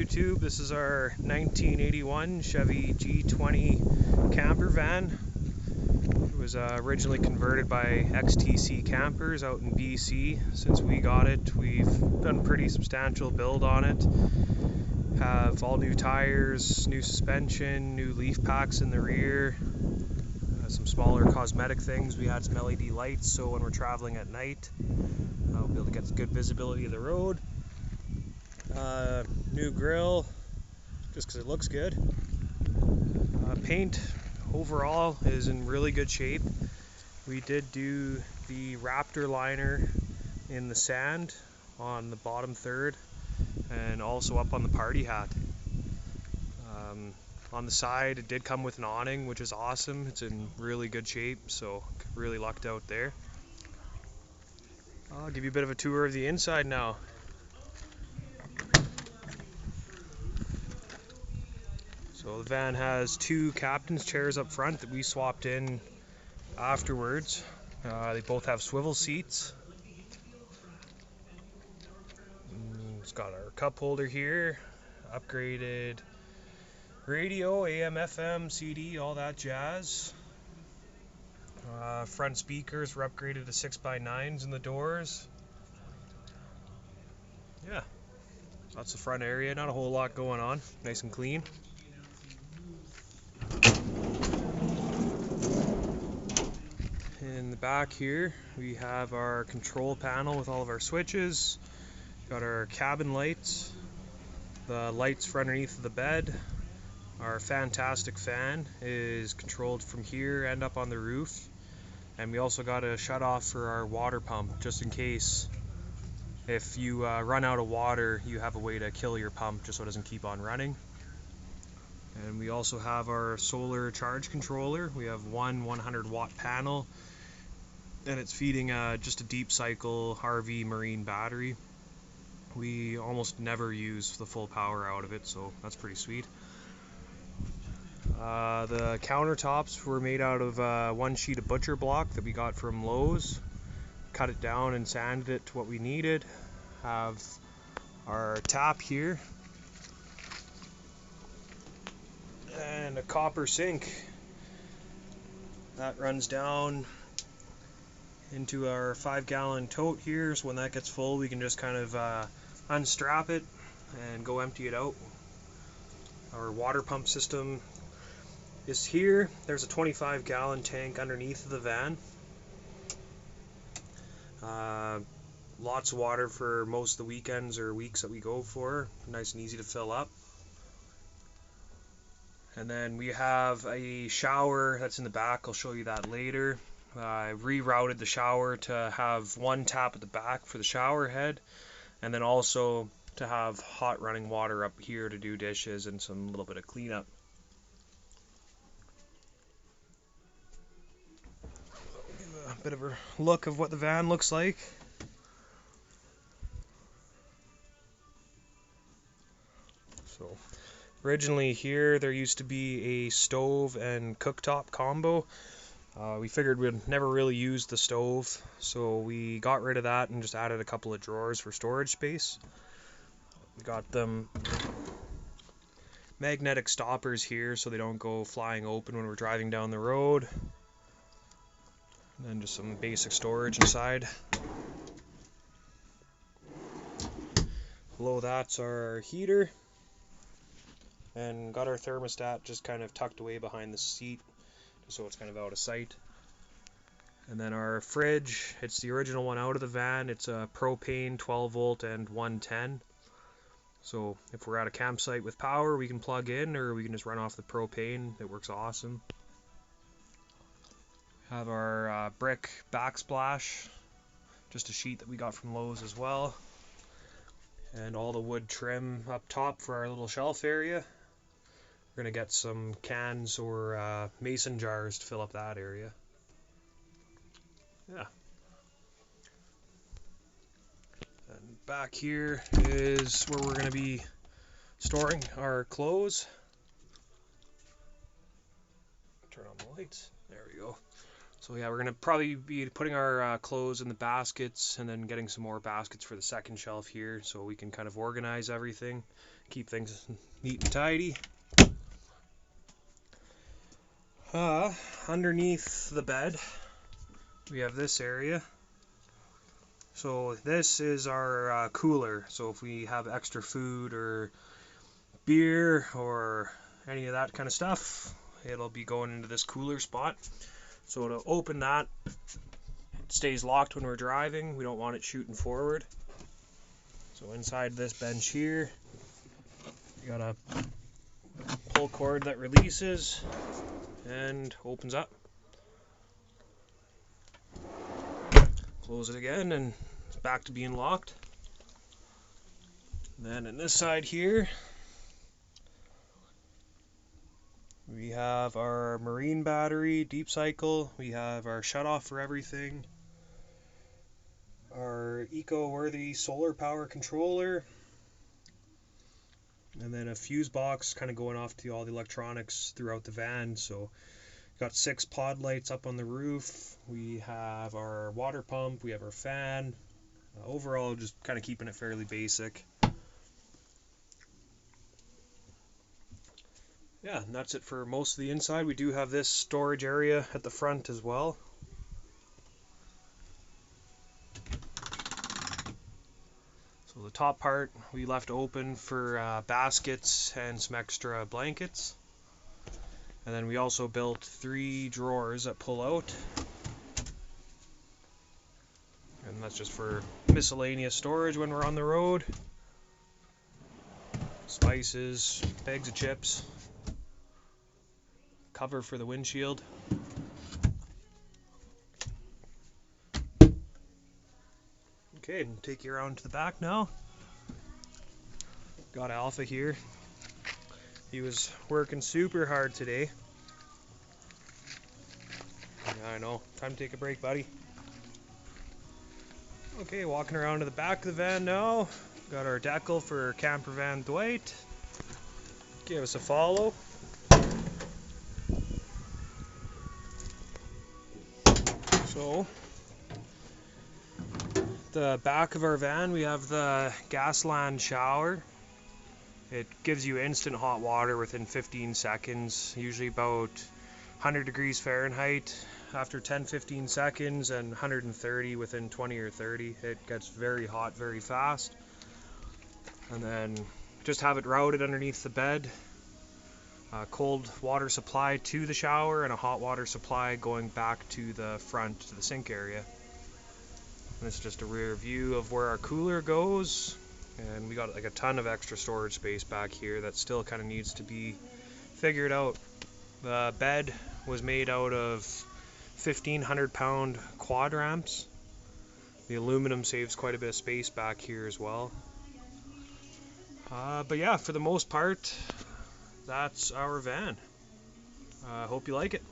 YouTube. This is our 1981 Chevy G-20 camper van. It was originally converted by XTC campers out in BC. Since we got it, we've done a pretty substantial build on it. Have all new tires, new suspension, new leaf packs in the rear, some smaller cosmetic things. We had some LED lights so when we're traveling at night we'll be able to get good visibility of the road. New grill, just because it looks good. Paint overall is in really good shape. We did do the Raptor liner in the sand on the bottom third and also up on the party hat. On the side it did come with an awning, which is awesome. It's in really good shape, so really lucked out there. I'll give you a bit of a tour of the inside now. So the van has two captain's chairs up front that we swapped in afterwards. They both have swivel seats. It's got our cup holder here, upgraded radio, AM, FM, CD, all that jazz. Front speakers were upgraded to 6x9s in the doors. Yeah, that's the front area, not a whole lot going on, nice and clean. In the back here we have our control panel with all of our switches. Got our cabin lights, the lights for underneath the bed. Our fantastic fan is controlled from here and up on the roof. And we also got a shut off for our water pump, just in case if you run out of water, you have a way to kill your pump just so it doesn't keep on running. And we also have our solar charge controller. We have one 100-watt panel, and it's feeding just a deep cycle RV marine battery. We almost never use the full power out of it, so that's pretty sweet. The countertops were made out of one sheet of butcher block that we got from Lowe's. Cut it down and sanded it to what we needed. Have our tap here and a copper sink that runs down into our 5-gallon tote here, so when that gets full we can just kind of unstrap it and go empty it out. Our water pump system is here. There's a 25-gallon tank underneath the van. Lots of water for most of the weekends or weeks that we go for. Nice and easy to fill up. And then we have a shower that's in the back. I'll show you that later. I rerouted the shower to have one tap at the back for the shower head, and then also to have hot running water up here to do dishes and some little bit of cleanup. Give a bit of a look of what the van looks like. So originally here there used to be a stove and cooktop combo. We figured we'd never really use the stove, so we got rid of that and just added a couple of drawers for storage space. We got them magnetic stoppers here so they don't go flying open when we're driving down the road. And then just some basic storage inside. Below that's our heater. And got our thermostat just kind of tucked away behind the seat, so it's kind of out of sight. And then our fridge, it's the original one out of the van. It's a propane 12 volt and 110. So if we're at a campsite with power, we can plug in, or we can just run off the propane. It works awesome. Have our brick backsplash, just a sheet that we got from Lowe's as well. And all the wood trim up top for our little shelf area. We're going to get some cans or mason jars to fill up that area. Yeah. And back here is where we're going to be storing our clothes. Turn on the lights. There we go. So yeah, we're gonna probably be putting our clothes in the baskets and then getting some more baskets for the second shelf here so we can kind of organize everything, keep things neat and tidy. Underneath the bed we have this area. So this is our cooler, so if we have extra food or beer or any of that kind of stuff, it'll be going into this cooler spot. So to open that, it stays locked when we're driving. We don't want it shooting forward. So inside this bench here, you got a pull cord that releases and opens up. Close it again and it's back to being locked. And then in this side here, we have our marine battery, deep cycle. We have our shutoff for everything. Our eco-worthy solar power controller. And then a fuse box kind of going off to all the electronics throughout the van. So got 6 pod lights up on the roof. We have our water pump. We have our fan. Overall, just kind of keeping it fairly basic. Yeah, and that's it for most of the inside. We do have this storage area at the front as well. So the top part we left open for baskets and some extra blankets. And then we also built 3 drawers that pull out. And that's just for miscellaneous storage when we're on the road. Spices, bags of chips. Cover for the windshield. Okay, take you around to the back now. Got Alpha here. He was working super hard today. Yeah, I know. Time to take a break, buddy. Okay, walking around to the back of the van now. Got our decal for camper van Dwight. Give us a follow. So, the back of our van we have the Gasland shower. It gives you instant hot water within 15 seconds, usually about 100 degrees Fahrenheit after 10-15 seconds, and 130 within 20 or 30. It gets very hot very fast. And then just have it routed underneath the bed. A cold water supply to the shower and a hot water supply going back to the front, to the sink area. And this is just a rear view of where our cooler goes. And we got like a ton of extra storage space back here that still kind of needs to be figured out. The bed was made out of 1,500-pound quad ramps. The aluminum saves quite a bit of space back here as well. But yeah, for the most part, that's our van. Hope you like it.